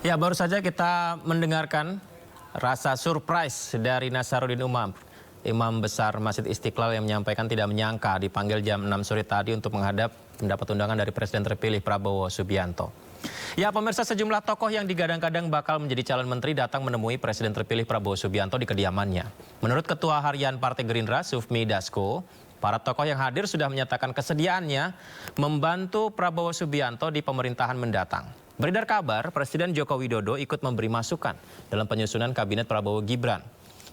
Ya, baru saja kita mendengarkan rasa surprise dari Nasaruddin Umar, Imam Besar Masjid Istiqlal yang menyampaikan tidak menyangka dipanggil jam 6 sore tadi untuk mendapat undangan dari Presiden terpilih Prabowo Subianto. Ya, pemirsa, sejumlah tokoh yang digadang-gadang bakal menjadi calon menteri datang menemui Presiden terpilih Prabowo Subianto di kediamannya. Menurut Ketua Harian Partai Gerindra, Sufmi Dasko, para tokoh yang hadir sudah menyatakan kesediaannya membantu Prabowo Subianto di pemerintahan mendatang. Beredar kabar, Presiden Joko Widodo ikut memberi masukan dalam penyusunan Kabinet Prabowo Gibran.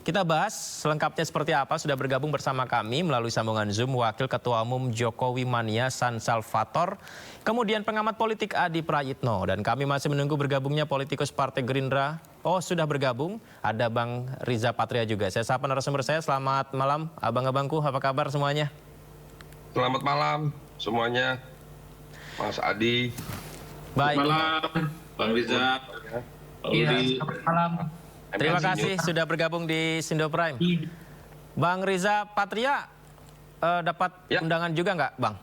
Kita bahas selengkapnya seperti apa, sudah bergabung bersama kami melalui sambungan Zoom Wakil Ketua Umum Jokowi Mania San Salvator, kemudian pengamat politik Adi Prayitno, dan kami masih menunggu bergabungnya politikus Partai Gerindra. Oh, sudah bergabung, ada Bang Riza Patria juga. Saya sapa narasumber saya, selamat malam abang-abangku, apa kabar semuanya? Selamat malam semuanya, Mas Adi. Baik. Selamat malam, Bang Riza. Iya, selamat malam. Terima kasih sudah bergabung di Sindo Prime. Bang Riza Patria, dapat undangan juga nggak, Bang?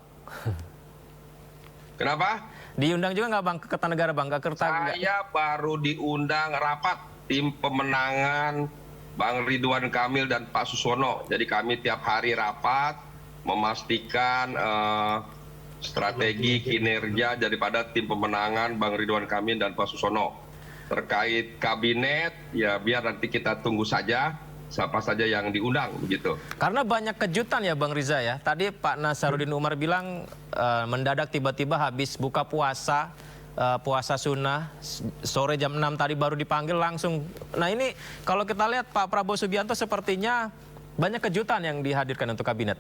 Kenapa? Diundang juga nggak, Bang, ke Kertanegara, Bang? Saya baru diundang rapat tim pemenangan Bang Ridwan Kamil dan Pak Susono. Jadi kami tiap hari rapat memastikan strategi kinerja daripada tim pemenangan Bang Ridwan Kamil dan Pak Susono. Terkait kabinet, ya biar nanti kita tunggu saja siapa saja yang diundang begitu. Karena banyak kejutan ya, Bang Riza ya. Tadi Pak Nasaruddin Umar bilang mendadak tiba-tiba habis buka puasa, puasa sunnah, sore jam 6 tadi baru dipanggil langsung. Nah ini kalau kita lihat Pak Prabowo Subianto sepertinya banyak kejutan yang dihadirkan untuk kabinet.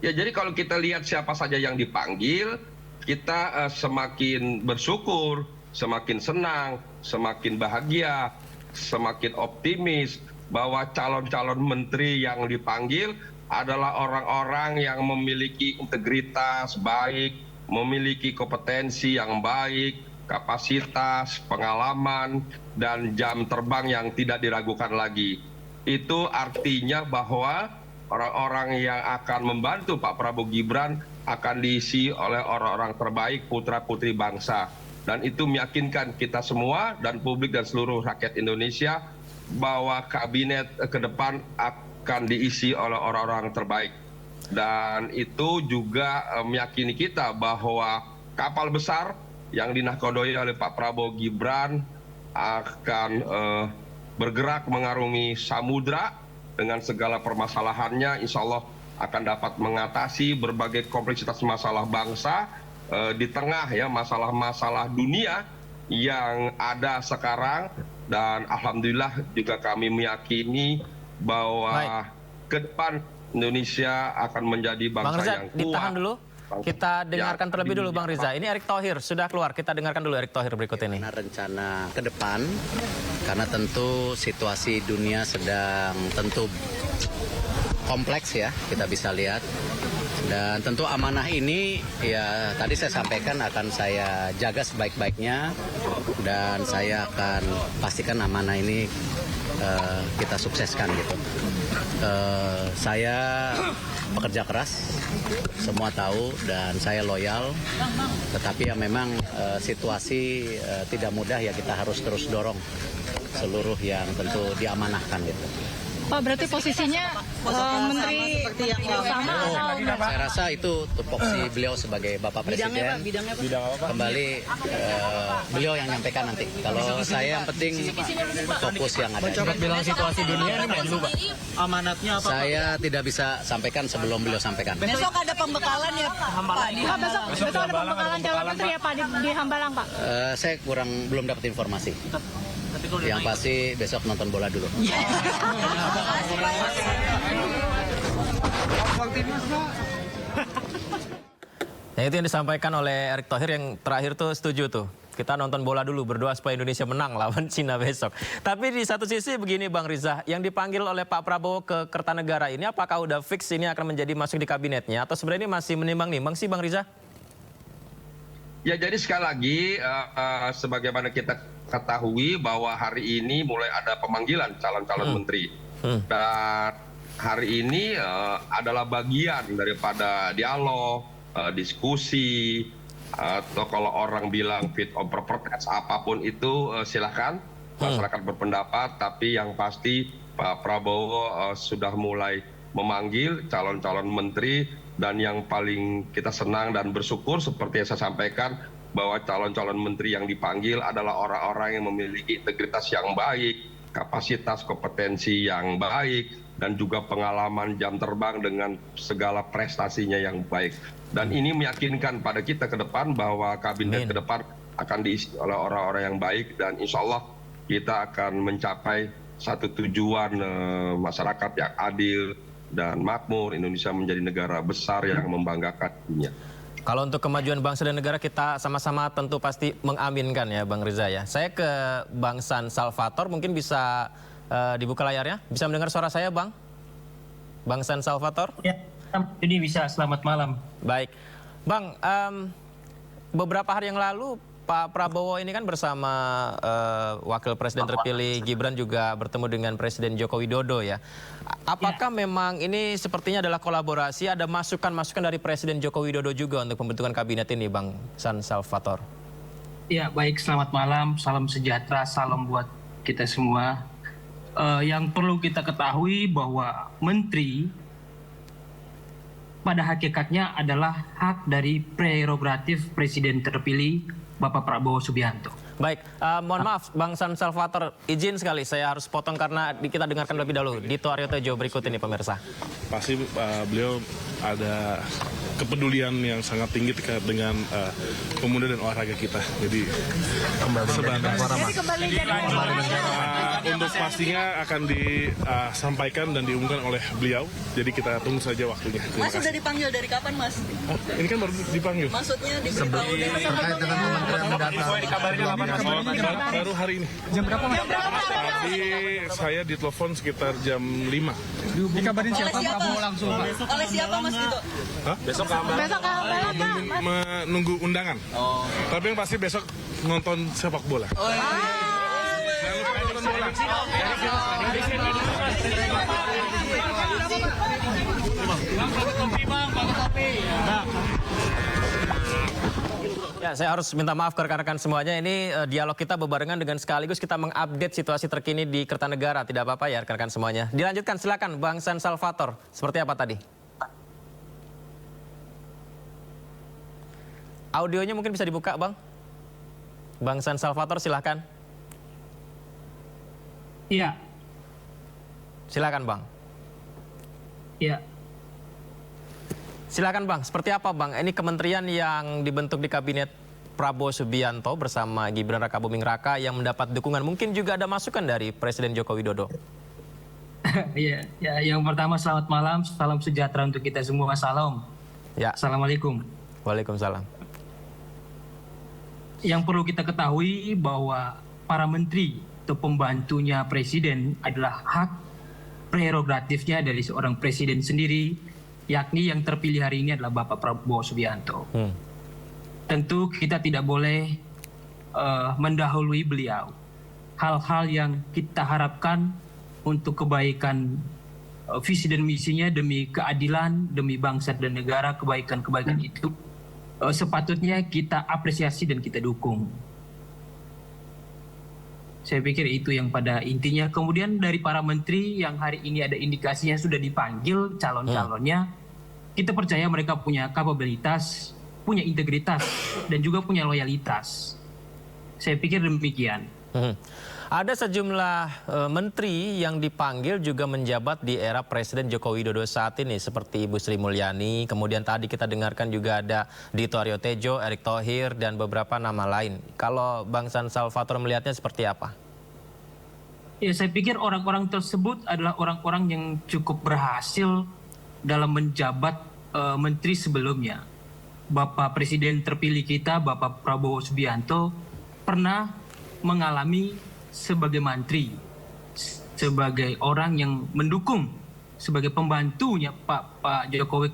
Ya, jadi kalau kita lihat siapa saja yang dipanggil, kita semakin bersyukur, semakin senang, semakin bahagia, semakin optimis bahwa calon-calon menteri yang dipanggil adalah orang-orang yang memiliki integritas baik, memiliki kompetensi yang baik, kapasitas, pengalaman, dan jam terbang yang tidak diragukan lagi. Itu artinya bahwa orang-orang yang akan membantu Pak Prabowo Gibran akan diisi oleh orang-orang terbaik putra-putri bangsa. Dan itu meyakinkan kita semua dan publik dan seluruh rakyat Indonesia bahwa kabinet ke depan akan diisi oleh orang-orang terbaik. Dan itu juga meyakini kita bahwa kapal besar yang dinahkodoi oleh Pak Prabowo Gibran akan bergerak mengarungi samudra dengan segala permasalahannya, insya Allah akan dapat mengatasi berbagai kompleksitas masalah bangsa di tengah ya masalah-masalah dunia yang ada sekarang. Dan alhamdulillah juga kami meyakini bahwa ke depan Indonesia akan menjadi bangsa Bang Riza, yang kuat. ditahan dulu. Kita dengarkan terlebih dulu Bang Riza. Ini Erick Thohir sudah keluar. Kita dengarkan dulu Erick Thohir berikut ini. Rencana ke depan, karena tentu situasi dunia sedang tentu kompleks ya, kita bisa lihat. Dan tentu amanah ini ya tadi saya sampaikan akan saya jaga sebaik-baiknya dan saya akan pastikan amanah ini kita sukseskan gitu. Saya pekerja keras, semua tahu, dan saya loyal. Tetapi ya memang situasi tidak mudah ya, kita harus terus dorong seluruh yang tentu diamanahkan gitu. Pak, berarti posisinya menteri seperti yang sama atau saya rasa itu tupoksi beliau sebagai Bapak Presiden. Bidangnya Pak? Kembali beliau yang nyampaikan nanti. Kalau saya yang penting fokus yang ada. Mencoba bilang situasi dunia ini Menlu, Pak. Amanatnya apa, Pak? Saya tidak bisa sampaikan sebelum beliau sampaikan. Besok ada pembekalan ya Pak? Pak, besok ada pembekalan calon menteri ya Pak di Hambalang Pak? Saya belum dapat informasi. Yang pasti besok nonton bola dulu. Nah, itu yang disampaikan oleh Erick Thohir yang terakhir tuh setuju tuh. Kita nonton bola dulu, berdoa supaya Indonesia menang lawan Cina besok. Tapi di satu sisi begini Bang Riza, yang dipanggil oleh Pak Prabowo ke Kertanegara ini apakah udah fix ini akan menjadi masuk di kabinetnya atau sebenarnya ini masih menimbang-nimbang sih Bang Riza? Ya, jadi sekali lagi sebagaimana kita ketahui bahwa hari ini mulai ada pemanggilan calon-calon menteri. Dan hari ini adalah bagian daripada dialog, diskusi, atau kalau orang bilang fit of proper test, apapun itu silakan masyarakat berpendapat, tapi yang pasti Pak Prabowo sudah mulai memanggil calon-calon menteri, dan yang paling kita senang dan bersyukur seperti yang saya sampaikan bahwa calon-calon menteri yang dipanggil adalah orang-orang yang memiliki integritas yang baik, kapasitas kompetensi yang baik, dan juga pengalaman jam terbang dengan segala prestasinya yang baik. Dan ini meyakinkan pada kita ke depan bahwa kabinet ke depan akan diisi oleh orang-orang yang baik, dan insya Allah kita akan mencapai satu tujuan masyarakat yang adil dan makmur, Indonesia menjadi negara besar yang membanggakan dunia. Kalau untuk kemajuan bangsa dan negara kita sama-sama tentu pasti mengaminkan ya Bang Riza ya. Saya ke Bang San Salvator, mungkin bisa dibuka layarnya. Bisa mendengar suara saya Bang? Bang San Salvator? Ya, ini bisa. Selamat malam. Baik. Bang, beberapa hari yang lalu Pak Prabowo ini kan bersama Wakil Presiden terpilih Gibran juga bertemu dengan Presiden Joko Widodo ya. Apakah memang ini sepertinya adalah kolaborasi, ada masukan-masukan dari Presiden Joko Widodo juga untuk pembentukan kabinet ini Bang San Salvator? Ya, baik. Selamat malam. Salam sejahtera. Salam buat kita semua. Yang perlu kita ketahui bahwa menteri pada hakikatnya adalah hak dari prerogatif Presiden terpilih Bapak Prabowo Subianto. Baik, mohon maaf Bang San Salvator, izin sekali saya harus potong karena kita dengarkan lebih dahulu Dito Aryo Tejo berikut ini pemirsa. Pasti beliau ada kepedulian yang sangat tinggi terkait dengan pemuda dan olahraga kita. Jadi untuk pastinya akan disampaikan dan diumumkan oleh beliau. Jadi kita tunggu saja waktunya. Mas sudah dipanggil dari kapan Mas? Oh, ini kan baru dipanggil. Maksudnya diberitahu terkait dengan kementerian mendatang. Baru hari ini. Jam berapa Mas? Tadi saya ditelepon sekitar jam 5. Dikabarin siapa? Prabowo langsung Pak. Oleh siapa Mas itu? Hah? Besok Menunggu undangan. Tapi yang pasti besok nonton sepak bola. Jangan lupa nonton bola. Ya, saya harus minta maaf ke rekan-rekan semuanya. Ini dialog kita bebarengan dengan sekaligus kita mengupdate situasi terkini di Kertanegara. Tidak apa-apa ya rekan-rekan semuanya. Dilanjutkan silakan Bang San Salvator. Seperti apa tadi? Audionya mungkin bisa dibuka Bang. Bang San Salvator silakan. Iya. Silakan Bang. Iya. Silakan Bang, seperti apa Bang? Ini kementerian yang dibentuk di kabinet Prabowo Subianto bersama Gibran Rakabuming Raka yang mendapat dukungan. Mungkin juga ada masukan dari Presiden Joko Widodo. Iya, ya, yang pertama selamat malam, salam sejahtera untuk kita semua. Salam. Ya. Assalamualaikum. Waalaikumsalam. Yang perlu kita ketahui bahwa para menteri atau pembantunya presiden adalah hak prerogatifnya dari seorang presiden sendiri, yakni yang terpilih hari ini adalah Bapak Prabowo Subianto. Tentu kita tidak boleh mendahului beliau. Hal-hal yang kita harapkan untuk kebaikan visi dan misinya demi keadilan, demi bangsa dan negara, kebaikan-kebaikan itu sepatutnya kita apresiasi dan kita dukung. Saya pikir itu yang pada intinya. Kemudian dari para menteri yang hari ini ada indikasinya sudah dipanggil calon-calonnya, kita percaya mereka punya kapabilitas, punya integritas, dan juga punya loyalitas. Saya pikir demikian. Ada sejumlah menteri yang dipanggil juga menjabat di era Presiden Joko Widodo saat ini seperti Ibu Sri Mulyani, kemudian tadi kita dengarkan juga ada Dito Aryo Tejo, Erick Thohir, dan beberapa nama lain. Kalau Bang San Salvator melihatnya seperti apa? Ya, saya pikir orang-orang tersebut adalah orang-orang yang cukup berhasil dalam menjabat menteri sebelumnya. Bapak Presiden terpilih kita, Bapak Prabowo Subianto, pernah mengalami sebagai menteri, sebagai orang yang mendukung, sebagai pembantunya Pak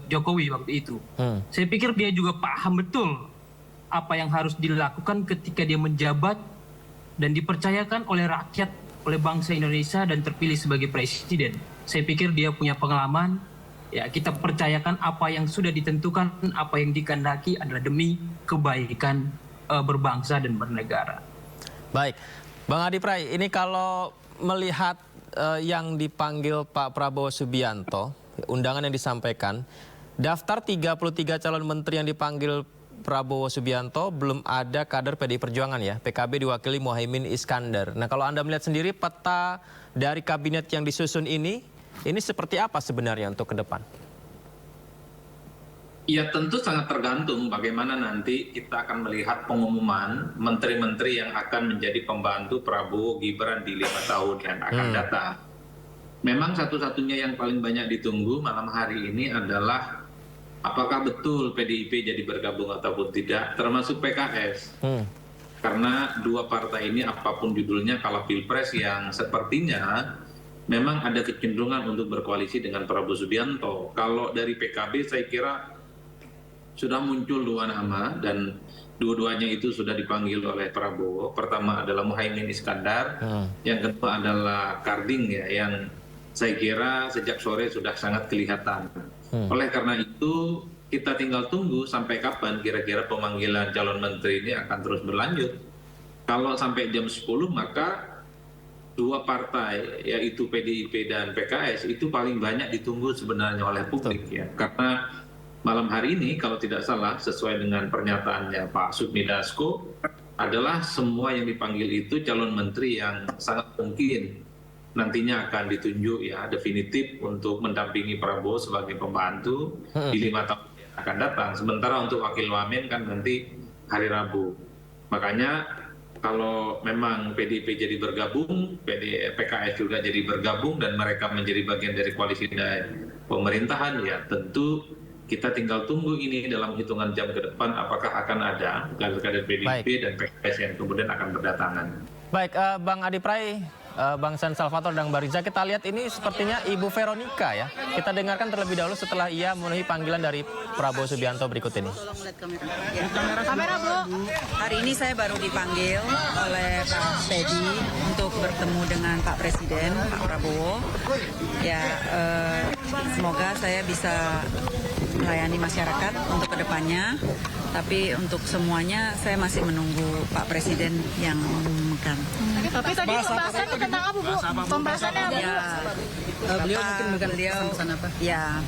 Jokowi waktu itu. Saya pikir dia juga paham betul apa yang harus dilakukan ketika dia menjabat dan dipercayakan oleh rakyat, oleh bangsa Indonesia dan terpilih sebagai presiden. Saya pikir dia punya pengalaman Ya, kita percayakan apa yang sudah ditentukan, apa yang dikehendaki adalah demi kebaikan berbangsa dan bernegara. Baik, Bang Adi Pray, ini kalau melihat yang dipanggil Pak Prabowo Subianto, undangan yang disampaikan, daftar 33 calon menteri yang dipanggil Prabowo Subianto belum ada kader PDI Perjuangan ya. PKB diwakili Muhaimin Iskandar. Nah, kalau Anda melihat sendiri peta dari kabinet yang disusun ini seperti apa sebenarnya untuk ke depan? Ya tentu sangat tergantung bagaimana nanti kita akan melihat pengumuman menteri-menteri yang akan menjadi pembantu Prabowo Gibran di 5 tahun yang akan datang. Memang satu-satunya yang paling banyak ditunggu malam hari ini adalah apakah betul PDIP jadi bergabung ataupun tidak, termasuk PKS. Karena dua partai ini apapun judulnya kalau Pilpres yang sepertinya memang ada kecenderungan untuk berkoalisi dengan Prabowo Subianto. Kalau dari PKB saya kira sudah muncul dua nama dan dua-duanya itu sudah dipanggil oleh Prabowo. Pertama adalah Muhaimin Iskandar, yang kedua adalah Karding ya, yang saya kira sejak sore sudah sangat kelihatan. Oleh karena itu kita tinggal tunggu sampai kapan kira-kira pemanggilan calon menteri ini akan terus berlanjut. Kalau sampai jam 10 maka dua partai yaitu PDIP dan PKS itu paling banyak ditunggu sebenarnya oleh publik ya. Karena malam hari ini kalau tidak salah sesuai dengan pernyataannya Pak Sufmi Dasko adalah semua yang dipanggil itu calon menteri yang sangat mungkin nantinya akan ditunjuk ya definitif untuk mendampingi Prabowo sebagai pembantu di 5 tahun yang akan datang. Sementara untuk wakil wamen kan nanti hari Rabu. Makanya kalau memang PDIP jadi bergabung, PKS juga jadi bergabung dan mereka menjadi bagian dari koalisi dan pemerintahan ya tentu kita tinggal tunggu ini dalam hitungan jam ke depan apakah akan ada kader-kader PDIP dan PKS yang kemudian akan berdatangan. Baik, Bang Adi Pray, Bang San Salvator dan Mbak Riza, kita lihat ini sepertinya Ibu Veronica ya. Kita dengarkan terlebih dahulu setelah ia memenuhi panggilan dari Prabowo Subianto berikut ini. Tolong lihat kamera. Ya. Kamera, Bu. Hari ini saya baru dipanggil oleh Pak Teddy untuk bertemu dengan Pak Presiden, Pak Prabowo. Ya, semoga saya bisa melayani masyarakat untuk kedepannya. Tapi untuk semuanya saya masih menunggu Pak Presiden yang mengumumkan. Tapi tadi pembahasannya tentang apa, Bu? Pembahasannya apa? Ya, Beliau mungkin pesan apa? Ya,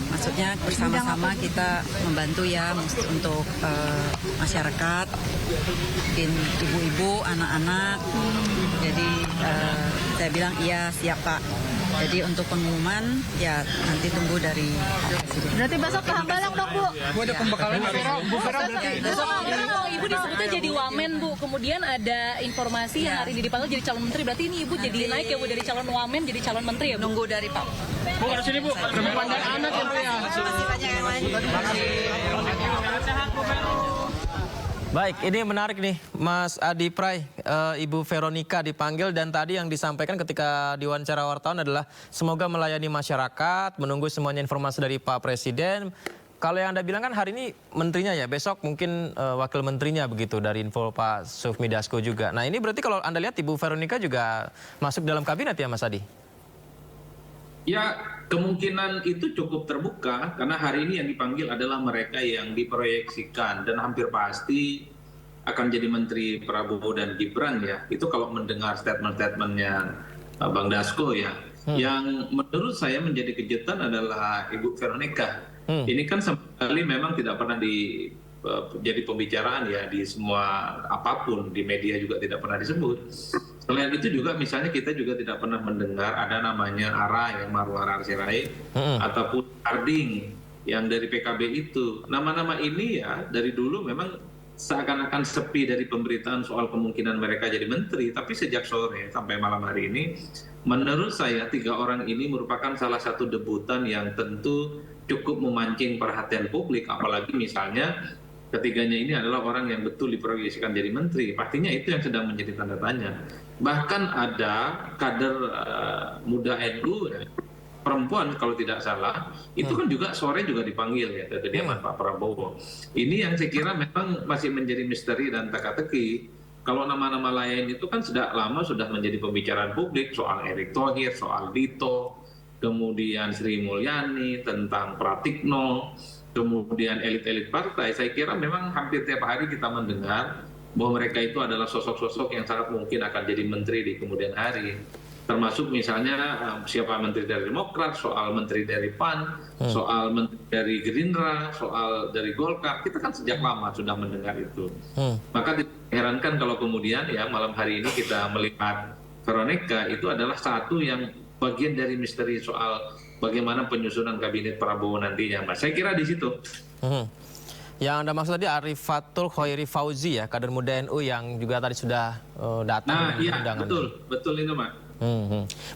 maksudnya bersama-sama kita membantu ya untuk masyarakat, mungkin ibu-ibu, anak-anak. Jadi saya bilang iya siap Pak. Jadi untuk pengumuman ya nanti tunggu dari Pak Presiden. Berarti besok ke Hambalang dong, Bu? Bu ada pembekalan Bu Vera berarti. Besok Ibu disebutnya jadi wamen, Bu. Kemudian ada informasi yang hari ini dipanggil jadi calon menteri. Berarti ini Ibu jadi naik ya, Bu, dari calon wamen jadi calon menteri ya, Bu? Nunggu dari Pak. Bu harus sini Bu. Lebih panjang anak ya Bu ya. Masih banyak yang lain. Baik, ini menarik nih Mas Adi Pray, Ibu Veronica dipanggil dan tadi yang disampaikan ketika diwawancara wartawan adalah semoga melayani masyarakat, menunggu semuanya informasi dari Pak Presiden. Kalau yang Anda bilang kan hari ini menterinya ya, besok mungkin wakil menterinya begitu dari info Pak Sufmi Dasko juga. Nah ini berarti kalau Anda lihat Ibu Veronica juga masuk dalam kabinet ya Mas Adi? Ya, kemungkinan itu cukup terbuka karena hari ini yang dipanggil adalah mereka yang diproyeksikan dan hampir pasti akan jadi menteri Prabowo dan Gibran ya. Itu kalau mendengar statement-statementnya Bang Dasko ya. Yang menurut saya menjadi kejutan adalah Ibu Veronica. Ini kan sekali memang tidak pernah jadi pembicaraan ya di semua apapun, di media juga tidak pernah disebut. Selain itu juga misalnya kita juga tidak pernah mendengar ada namanya Ara yang Marwar Arsirait ataupun Karding yang dari PKB itu. Nama-nama ini ya dari dulu memang seakan-akan sepi dari pemberitaan soal kemungkinan mereka jadi menteri. Tapi sejak sore sampai malam hari ini menurut saya 3 orang ini merupakan salah satu debutan yang tentu cukup memancing perhatian publik. Apalagi misalnya ketiganya ini adalah orang yang betul diproyeksikan jadi menteri. Pastinya itu yang sedang menjadi tanda tanya. Bahkan ada kader muda NU perempuan kalau tidak salah itu kan juga sore juga dipanggil ya ke kediaman Pak Prabowo. Ini yang saya kira memang masih menjadi misteri dan teka-teki. Kalau nama-nama lain itu kan sudah lama sudah menjadi pembicaraan publik soal Erick Thohir, soal Dito, kemudian Sri Mulyani, tentang Pratikno, kemudian elit-elit partai. Saya kira memang hampir tiap hari kita mendengar bahwa mereka itu adalah sosok-sosok yang sangat mungkin akan jadi menteri di kemudian hari. Termasuk misalnya siapa menteri dari Demokrat, soal menteri dari PAN, soal menteri dari Gerindra, soal dari Golkar. Kita kan sejak lama sudah mendengar itu. Maka tidak herankan kalau kemudian ya malam hari ini kita melihat Veronica itu adalah satu yang bagian dari misteri soal bagaimana penyusunan kabinet Prabowo nantinya, Mas. Saya kira di situ. Yang Anda maksud tadi Arifatul Khairi Fauzi ya, kader muda NU yang juga tadi sudah datang. Nah, iya, betul itu, Mas.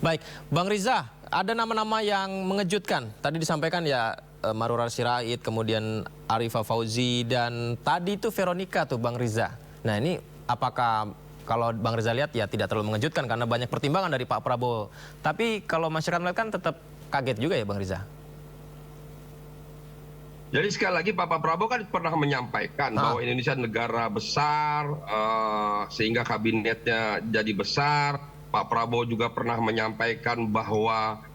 Baik, Bang Riza, ada nama-nama yang mengejutkan. Tadi disampaikan ya Marurar Sirait, kemudian Arifah Fauzi, dan tadi itu Veronica tuh Bang Riza. Nah ini apakah kalau Bang Riza lihat ya tidak terlalu mengejutkan karena banyak pertimbangan dari Pak Prabowo. Tapi kalau masyarakat melihat kan tetap kaget juga ya Bang Riza. Jadi sekali lagi Pak Prabowo kan pernah menyampaikan bahwa Indonesia negara besar sehingga kabinetnya jadi besar. Pak Prabowo juga pernah menyampaikan bahwa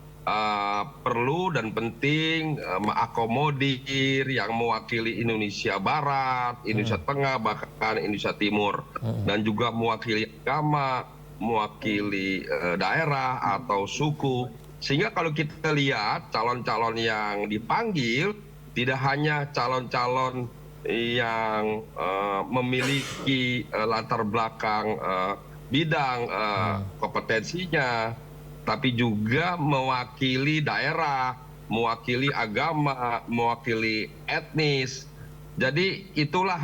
perlu dan penting mengakomodir yang mewakili Indonesia Barat, Indonesia Tengah, bahkan Indonesia Timur. Dan juga mewakili agama, mewakili daerah atau suku. Sehingga kalau kita lihat calon-calon yang dipanggil, tidak hanya calon-calon yang memiliki latar belakang bidang kompetensinya, tapi juga mewakili daerah, mewakili agama, mewakili etnis. Jadi itulah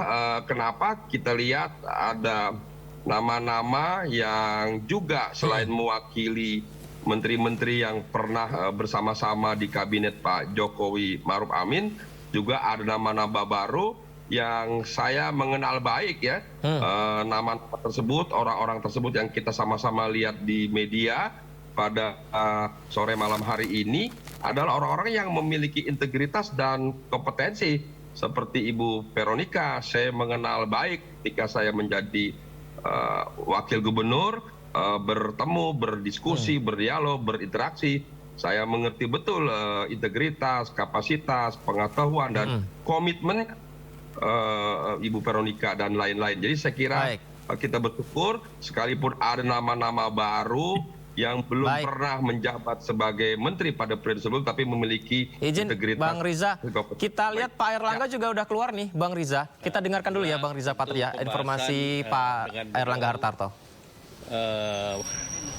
kenapa kita lihat ada nama-nama yang juga selain mewakili menteri-menteri yang pernah bersama-sama di kabinet Pak Jokowi Maruf Amin, juga ada nama-nama baru yang saya mengenal baik ya. Nama tersebut, orang-orang tersebut yang kita sama-sama lihat di media pada sore malam hari ini adalah orang-orang yang memiliki integritas dan kompetensi. Seperti Ibu Veronica, saya mengenal baik ketika saya menjadi wakil gubernur, bertemu, berdiskusi, berdialog, berinteraksi. Saya mengerti betul integritas, kapasitas, pengetahuan, dan komitmen Ibu Veronica dan lain-lain. Jadi saya kira kita bersyukur sekalipun ada nama-nama baru yang belum pernah menjabat sebagai menteri pada periode sebelum, tapi memiliki integritas. Bang Riza, kita lihat Pak Airlangga juga udah keluar nih, Bang Riza. Kita dengarkan dulu ya Bang Riza Patria, informasi Pak Airlangga Hartarto.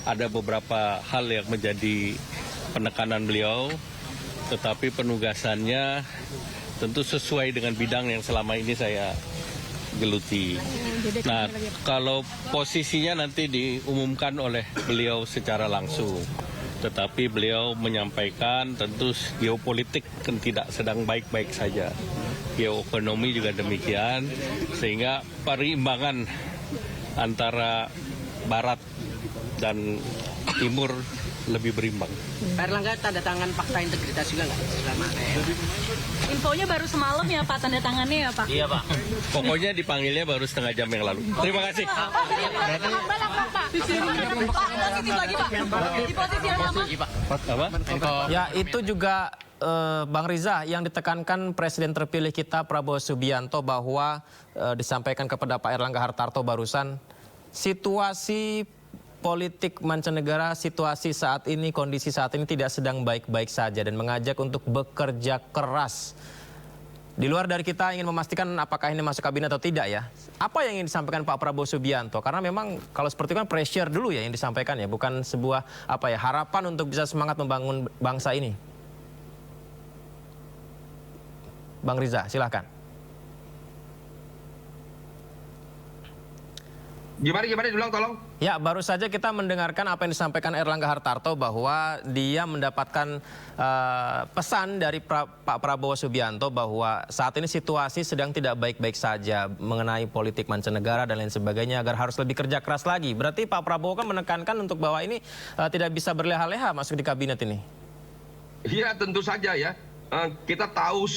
Ada beberapa hal yang menjadi penekanan beliau, tetapi penugasannya tentu sesuai dengan bidang yang selama ini saya geluti. Nah, kalau posisinya nanti diumumkan oleh beliau secara langsung, tetapi beliau menyampaikan tentu geopolitik kan tidak sedang baik-baik saja. Geoekonomi juga demikian, sehingga perimbangan antara Barat dan Timur lebih berimbang. Pak Erlangga tanda tangan fakta integritas juga nggak selama Infonya baru semalam ya Pak, tanda tangannya ya Pak? Iya Pak. Pokoknya dipanggilnya baru setengah jam yang lalu. Terima kasih. Ya itu juga Bang Riza yang ditekankan Presiden terpilih kita Prabowo Subianto bahwa disampaikan kepada Pak Airlangga Hartarto barusan, situasi politik mancanegara, situasi saat ini, kondisi saat ini tidak sedang baik-baik saja dan mengajak untuk bekerja keras. Di luar dari kita ingin memastikan apakah ini masuk kabinet atau tidak ya. Apa yang ingin disampaikan Pak Prabowo Subianto? Karena memang kalau seperti itu kan pressure dulu ya yang disampaikan ya, bukan sebuah harapan untuk bisa semangat membangun bangsa ini. Bang Riza, silahkan. Gimana diulang tolong? Ya, baru saja kita mendengarkan apa yang disampaikan Airlangga Hartarto bahwa dia mendapatkan pesan dari Pak Prabowo Subianto bahwa saat ini situasi sedang tidak baik-baik saja mengenai politik mancanegara dan lain sebagainya, agar harus lebih kerja keras lagi. Berarti Pak Prabowo kan menekankan untuk bahwa ini tidak bisa berleha-leha masuk di kabinet ini. Iya, tentu saja ya. Kita tahu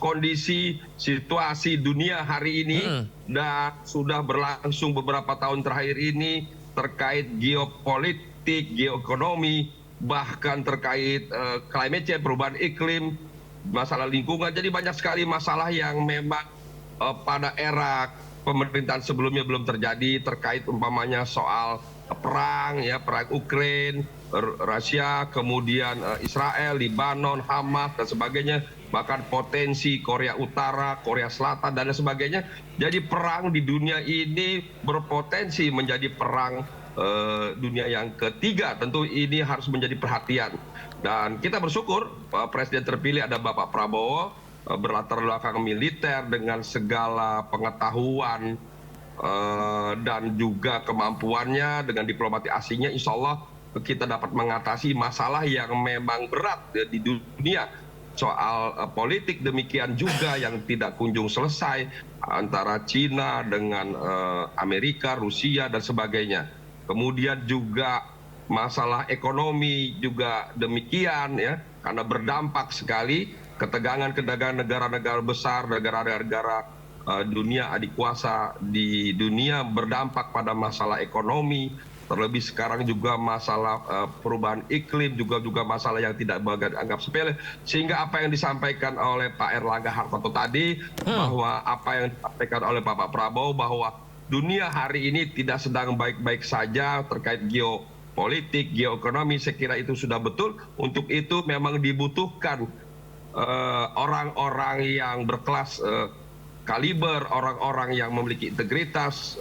kondisi situasi dunia hari ini dan sudah berlangsung beberapa tahun terakhir ini terkait geopolitik, geoekonomi, bahkan terkait climate change, perubahan iklim, masalah lingkungan. Jadi banyak sekali masalah yang memang pada era pemerintahan sebelumnya belum terjadi, terkait umpamanya soal perang, ya, perang Ukraina, Rusia, kemudian Israel, Lebanon, Hamas dan sebagainya, bahkan potensi Korea Utara, Korea Selatan dan lain sebagainya. Jadi perang di dunia ini berpotensi menjadi perang dunia yang ketiga. Tentu ini harus menjadi perhatian. Dan kita bersyukur Presiden terpilih ada Bapak Prabowo, berlatar belakang militer dengan segala pengetahuan dan juga kemampuannya dengan diplomati asingnya. Insya Allah kita dapat mengatasi masalah yang memang berat di dunia. Soal politik demikian juga yang tidak kunjung selesai antara Cina dengan Amerika, Rusia dan sebagainya. Kemudian juga masalah ekonomi juga demikian, ya, karena berdampak sekali ketegangan negara-negara besar, negara-negara dunia adik kuasa di dunia berdampak pada masalah ekonomi. Terlebih sekarang juga masalah perubahan iklim, juga masalah yang tidak dianggap sepele. Sehingga apa yang disampaikan oleh Pak Erlangga Hartarto tadi, bahwa apa yang disampaikan oleh Bapak Prabowo, bahwa dunia hari ini tidak sedang baik-baik saja terkait geopolitik, geoekonomi, saya kira itu sudah betul. Untuk itu memang dibutuhkan orang-orang yang berkelas kaliber, orang-orang yang memiliki integritas,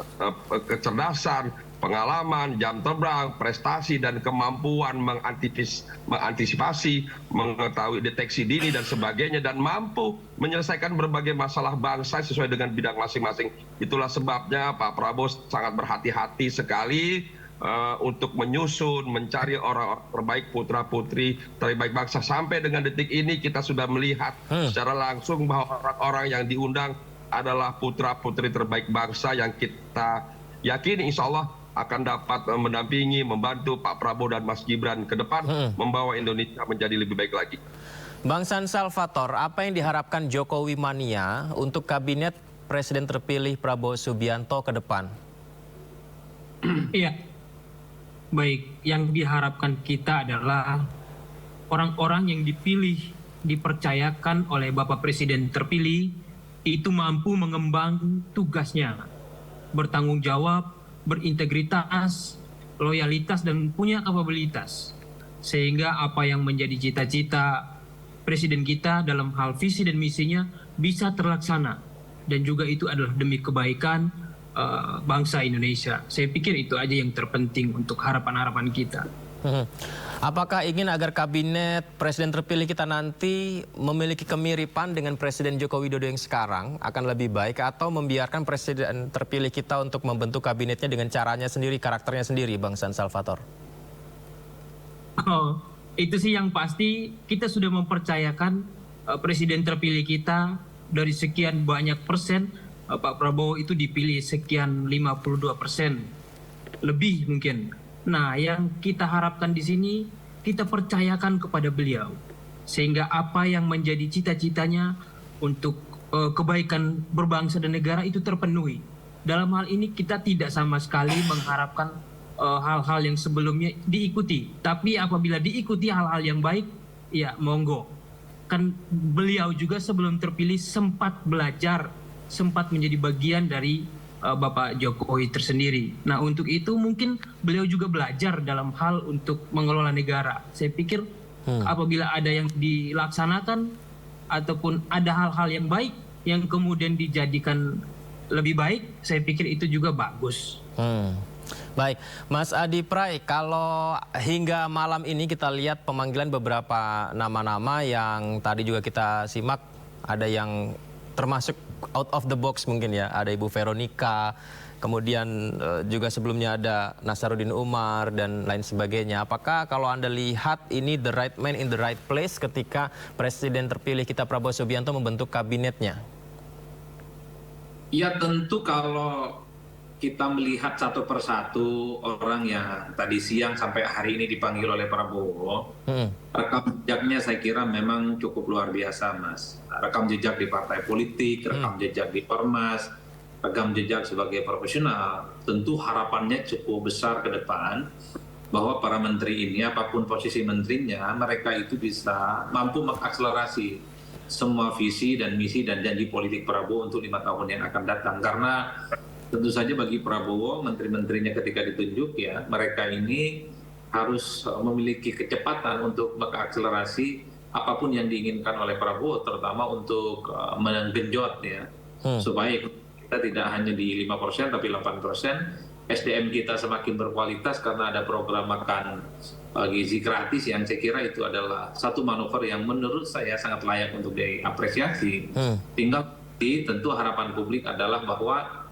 kecerdasan, pengalaman, jam terbang, prestasi, dan kemampuan mengantisipasi, mengetahui deteksi dini dan sebagainya, dan mampu menyelesaikan berbagai masalah bangsa sesuai dengan bidang masing-masing. Itulah sebabnya Pak Prabowo sangat berhati-hati sekali untuk menyusun, mencari orang-orang terbaik, putra-putri terbaik bangsa. Sampai dengan detik ini kita sudah melihat secara langsung bahwa orang-orang yang diundang adalah putra-putri terbaik bangsa yang kita yakini insya Allah akan dapat mendampingi, membantu Pak Prabowo dan Mas Gibran ke depan, membawa Indonesia menjadi lebih baik lagi. Bang San Salvator, apa yang diharapkan Jokowi mania untuk kabinet Presiden terpilih Prabowo Subianto ke depan? Iya, baik. Yang diharapkan kita adalah orang-orang yang dipilih, dipercayakan oleh Bapak Presiden terpilih, itu mampu mengemban tugasnya, bertanggung jawab, berintegritas, loyalitas, dan punya kapabilitas. Sehingga apa yang menjadi cita-cita Presiden kita dalam hal visi dan misinya bisa terlaksana. Dan juga itu adalah demi kebaikan bangsa Indonesia. Saya pikir itu aja yang terpenting untuk harapan-harapan kita. Apakah ingin agar kabinet Presiden terpilih kita nanti memiliki kemiripan dengan Presiden Joko Widodo yang sekarang akan lebih baik, atau membiarkan Presiden terpilih kita untuk membentuk kabinetnya dengan caranya sendiri, karakternya sendiri, Bang San Salvator? Oh, itu sih yang pasti kita sudah mempercayakan Presiden terpilih kita dari sekian banyak persen, Pak Prabowo itu dipilih sekian 52%, lebih mungkin. Nah, yang kita harapkan di sini, kita percayakan kepada beliau. Sehingga apa yang menjadi cita-citanya untuk kebaikan berbangsa dan negara itu terpenuhi. Dalam hal ini kita tidak sama sekali mengharapkan hal-hal yang sebelumnya diikuti. Tapi apabila diikuti hal-hal yang baik, ya monggo. Kan beliau juga sebelum terpilih sempat belajar, sempat menjadi bagian dari Bapak Jokowi tersendiri. Nah, untuk itu mungkin beliau juga belajar dalam hal untuk mengelola negara. Saya pikir apabila ada yang dilaksanakan ataupun ada hal-hal yang baik yang kemudian dijadikan lebih baik, saya pikir itu juga bagus. Baik, Mas Adi Pray, kalau hingga malam ini kita lihat pemanggilan beberapa nama-nama yang tadi juga kita simak, ada yang termasuk out of the box mungkin ya, ada Ibu Veronica, kemudian juga sebelumnya ada Nasaruddin Umar dan lain sebagainya. Apakah kalau Anda lihat ini the right man in the right place ketika Presiden terpilih kita Prabowo Subianto membentuk kabinetnya? Ya tentu kalau kita melihat satu persatu orang yang tadi siang sampai hari ini dipanggil oleh Prabowo, rekam jejaknya saya kira memang cukup luar biasa, Mas. Rekam jejak di partai politik, rekam jejak di Ormas, rekam jejak sebagai profesional, tentu harapannya cukup besar ke depan bahwa para menteri ini, apapun posisi menterinya, mereka itu bisa mampu mengakselerasi semua visi dan misi dan janji politik Prabowo untuk 5 tahun yang akan datang. Karena tentu saja bagi Prabowo, menteri-menterinya ketika ditunjuk ya, mereka ini harus memiliki kecepatan untuk mengakselerasi apapun yang diinginkan oleh Prabowo, terutama untuk menggenjot ya, supaya kita tidak hanya di 5% tapi 8%. SDM kita semakin berkualitas karena ada program makan gizi gratis yang saya kira itu adalah satu manuver yang menurut saya sangat layak untuk diapresiasi. Tinggal tentu harapan publik adalah bahwa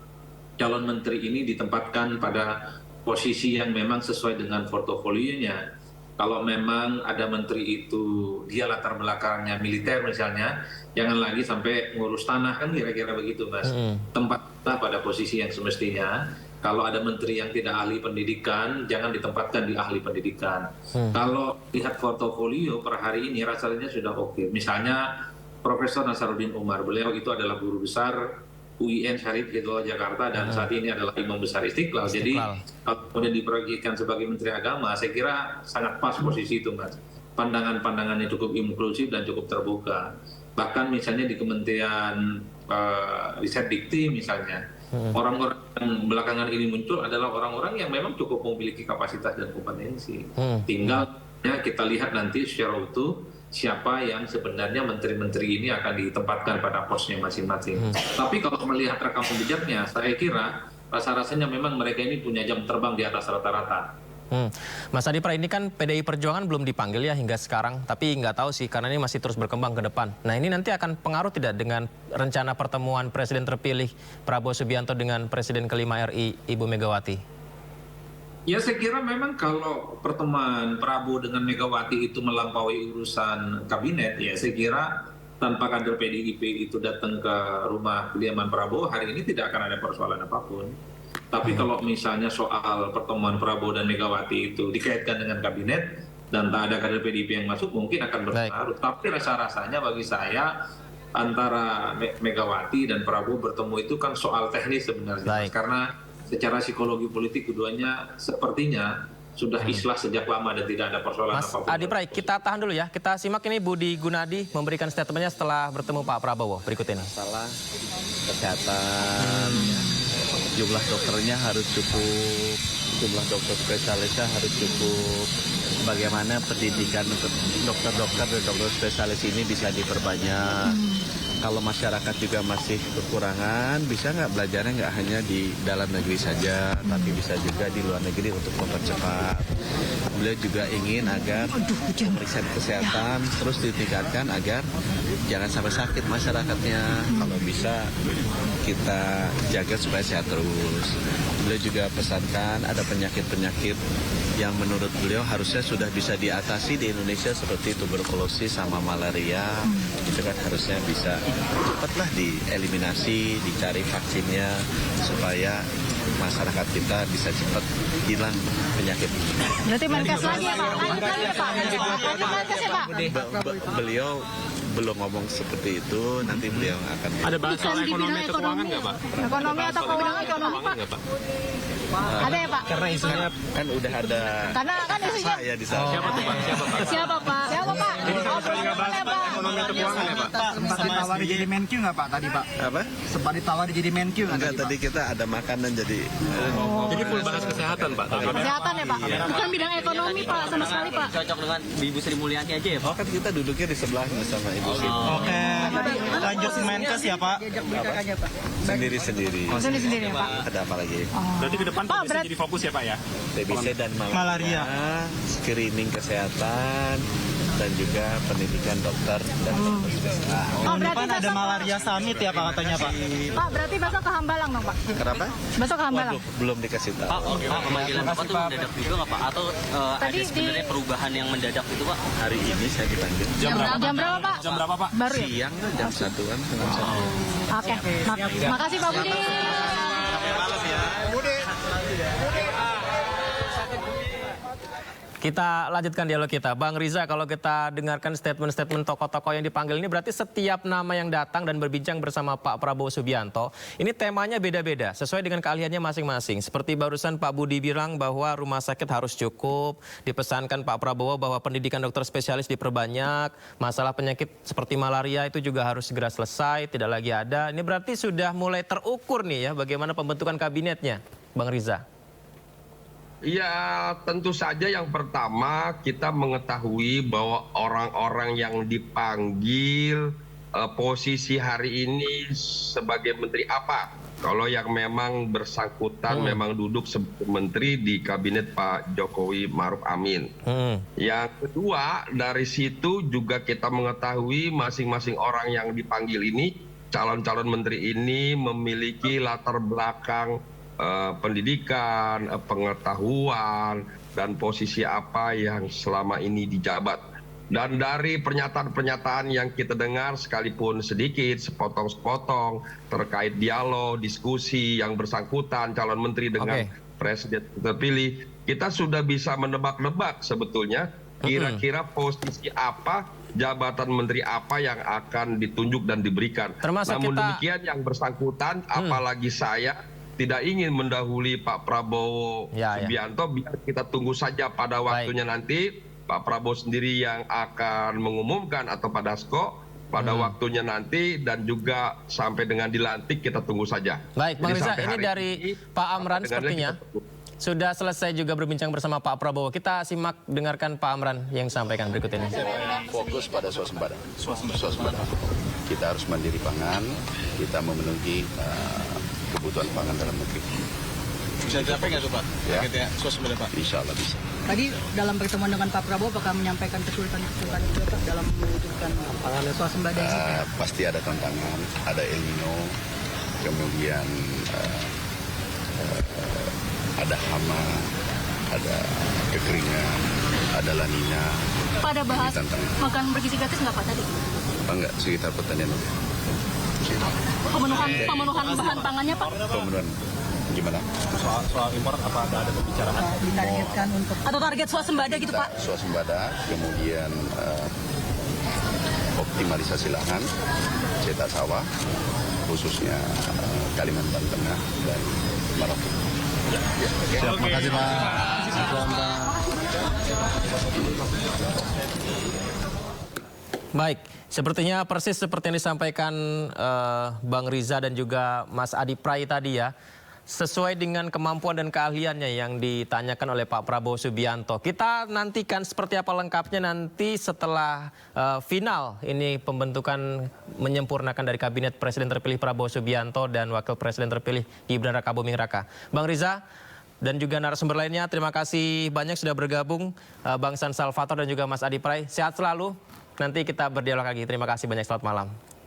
calon menteri ini ditempatkan pada posisi yang memang sesuai dengan portofolionya. Kalau memang ada menteri itu dia latar belakangnya militer misalnya, jangan lagi sampai ngurus tanah, kan kira-kira begitu Mas. Tempatlah pada posisi yang semestinya. Kalau ada menteri yang tidak ahli pendidikan, jangan ditempatkan di ahli pendidikan. Kalau lihat portofolio per hari ini rasanya sudah oke. Misalnya Profesor Nasaruddin Umar, beliau itu adalah guru besar UIN Syarif Hidayatullah Jakarta dan saat ini adalah Imam Besar Istiqlal. Jadi kalau kemudian diproyeksikan sebagai Menteri Agama, saya kira sangat pas posisi itu Mas. Pandangan-pandangannya cukup inklusif dan cukup terbuka. Bahkan misalnya di Kementerian Riset Dikti misalnya, orang-orang yang belakangan ini muncul adalah orang-orang yang memang cukup memiliki kapasitas dan kompetensi. Tinggal kita lihat nanti secara utuh siapa yang sebenarnya menteri-menteri ini akan ditempatkan pada posnya masing-masing. Tapi kalau melihat rekam jejaknya, saya kira rasa-rasanya memang mereka ini punya jam terbang di atas rata-rata. Mas Adi Pra, ini kan PDI Perjuangan belum dipanggil ya hingga sekarang, tapi nggak tahu sih karena ini masih terus berkembang ke depan. Nah ini nanti akan pengaruh tidak dengan rencana pertemuan Presiden terpilih Prabowo Subianto dengan Presiden kelima RI Ibu Megawati? Ya saya kira memang kalau pertemuan Prabowo dengan Megawati itu melampaui urusan kabinet, ya saya kira tanpa kader PDIP itu datang ke rumah kediaman Prabowo, hari ini tidak akan ada persoalan apapun. Tapi kalau misalnya soal pertemuan Prabowo dan Megawati itu dikaitkan dengan kabinet dan tak ada kader PDIP yang masuk, mungkin akan berpengaruh. Tapi rasa-rasanya bagi saya antara Megawati dan Prabowo bertemu itu kan soal teknis sebenarnya. Karena secara psikologi politik keduanya sepertinya sudah islah sejak lama dan tidak ada persoalan apapun. Mas Adi Pray, kita tahan dulu ya. Kita simak ini Budi Gunadi memberikan statementnya setelah bertemu Pak Prabowo. Berikut ini. Masalah kesehatan, jumlah dokternya harus cukup, jumlah dokter spesialisnya harus cukup. Bagaimana pendidikan untuk dokter-dokter dan dokter spesialis ini bisa diperbanyak. Kalau masyarakat juga masih kekurangan, bisa nggak belajarnya nggak hanya di dalam negeri saja, tapi bisa juga di luar negeri untuk mempercepat. Beliau juga ingin agar pemeriksaan kesehatan terus ditingkatkan agar jangan sampai sakit masyarakatnya. Kalau bisa kita jaga supaya sehat terus. Beliau juga pesankan ada penyakit-penyakit yang menurut beliau harusnya sudah bisa diatasi di Indonesia seperti tuberkulosis sama malaria. Itu kan harusnya bisa cepatlah dieliminasi, dicari vaksinnya supaya masyarakat kita bisa cepat hilang penyakit. Berarti Menkes lagi ya Pak? Lanjut lagi ya Pak? Lanjut Menkes ya Pak? Beliau belum ngomong seperti itu, nanti beliau akan... Ada bahas soal ekonomi atau keuangan nggak Pak? Ekonomi atau keuangan ekonomi Pak? Ada ya Pak? Karena isunya kan udah ada... Karena kan isunya... Ya, di sana. Siapa tuh Pak? Siapa Pak? Siapa Pak? Siapa Pak? Jadi kalau tadi nggak bahas Pak, ekonomi atau keuangan ya Pak? Sempat ditawari jadi Menkyu nggak Pak tadi Pak? Apa? Sempat ditawari jadi Menkyu nggak Enggak, tadi kita ada makanan jadi... Jadi full bahas kesehatan Pak? Kesehatan ya Pak? Bukan bidang ekonomi Pak, sama sekali Pak. Cocok dengan Ibu Sri Mulyani aja ya Pak? Oh kan kita duduknya di sebelahnya sama Ibu Sri. Oke, lanjut Menkes ya Pak? Sendiri-sendiri. Sendiri-sendiri ya Pak? Ada apa lagi? Berarti ke depan Pak, bisa jadi fokus ya Pak ya? TBC dan malaria, screening kesehatan, dan juga pendidikan dokter dan dokter spesialis. Oh, berarti Depan ada malaria summit ya Pak katanya Pak? Pak, berarti besok ke Hambalang dong Pak? Kenapa? Besok ke Hambalang? Belum dikasih tahu. Pak, pemanggilan Bapak tuh mendadak juga nggak Pak? Atau ada sebenarnya perubahan yang mendadak itu Pak? Hari ini saya dipanggil. Jam berapa Pak? Jam berapa Pak? Baru ya? Siang jam 1-an. Oke, makasih Pak Budi. Kita lanjutkan dialog kita. Bang Riza, kalau kita dengarkan statement-statement tokoh-tokoh yang dipanggil ini berarti setiap nama yang datang dan berbincang bersama Pak Prabowo Subianto, ini temanya beda-beda sesuai dengan keahliannya masing-masing. Seperti barusan Pak Budi bilang bahwa rumah sakit harus cukup, dipesankan Pak Prabowo bahwa pendidikan dokter spesialis diperbanyak, masalah penyakit seperti malaria itu juga harus segera selesai, tidak lagi ada. Ini berarti sudah mulai terukur nih ya bagaimana pembentukan kabinetnya, Bang Riza. Ya, tentu saja yang pertama kita mengetahui bahwa orang-orang yang dipanggil posisi hari ini sebagai menteri apa. Kalau yang memang bersangkutan memang duduk sebagai menteri di kabinet Pak Jokowi Maruf Amin. Yang kedua, dari situ juga kita mengetahui masing-masing orang yang dipanggil ini, calon-calon menteri ini memiliki latar belakang pendidikan, pengetahuan, dan posisi apa yang selama ini dijabat. Dan dari pernyataan-pernyataan yang kita dengar sekalipun sedikit, sepotong-sepotong, terkait dialog, diskusi yang bersangkutan calon menteri dengan presiden terpilih, kita sudah bisa menebak-nebak sebetulnya kira-kira posisi apa, jabatan menteri apa yang akan ditunjuk dan diberikan. Namun demikian yang bersangkutan, apalagi saya, tidak ingin mendahului Pak Prabowo Subianto, biar kita tunggu saja pada waktunya nanti Pak Prabowo sendiri yang akan mengumumkan atau Pak Dasko pada waktunya nanti, dan juga sampai dengan dilantik kita tunggu saja. Baik, Bang Riza, ini dari Pak Amran sepertinya sudah selesai juga berbincang bersama Pak Prabowo. Kita simak dengarkan Pak Amran yang sampaikan berikut ini. Fokus pada swasembada. Kita harus mandiri pangan, kita memenuhi kebutuhan pangan dalam negeri. Bisa dicapai nggak tuh Pak? Ya. Swasembada Pak? Insya Allah bisa. Tadi dalam pertemuan dengan Pak Prabowo apakah menyampaikan kesulitan-kesulitan itu Pak dalam mewujudkan swasembada ini? Pasti ada tantangan, ada El Nino, kemudian ada hama, ada kekeringan, ada La Nina. Pak, ada bahas makan bergizi gratis nggak Pak tadi? Enggak, sekitar pertanian. Pemenuhan bahan pangannya Pak? Pemenuhan gimana? Soal impor apa ada pembicaraan? Ditargetkan untuk atau target swasembada gitu Pak? Swasembada, kemudian optimalisasi lahan, cetak sawah, khususnya Kalimantan Tengah dan Maluku. Terima kasih Pak. Baik, sepertinya persis seperti yang disampaikan Bang Riza dan juga Mas Adi Pray tadi ya. Sesuai dengan kemampuan dan keahliannya yang ditanyakan oleh Pak Prabowo Subianto. Kita nantikan seperti apa lengkapnya nanti setelah final ini pembentukan menyempurnakan dari kabinet Presiden terpilih Prabowo Subianto dan Wakil Presiden terpilih Gibran Rakabuming Raka. Bang Riza dan juga narasumber lainnya, terima kasih banyak sudah bergabung. Bang San Salvator dan juga Mas Adi Pray. Sehat selalu, nanti kita berdialog lagi. Terima kasih banyak, selamat malam.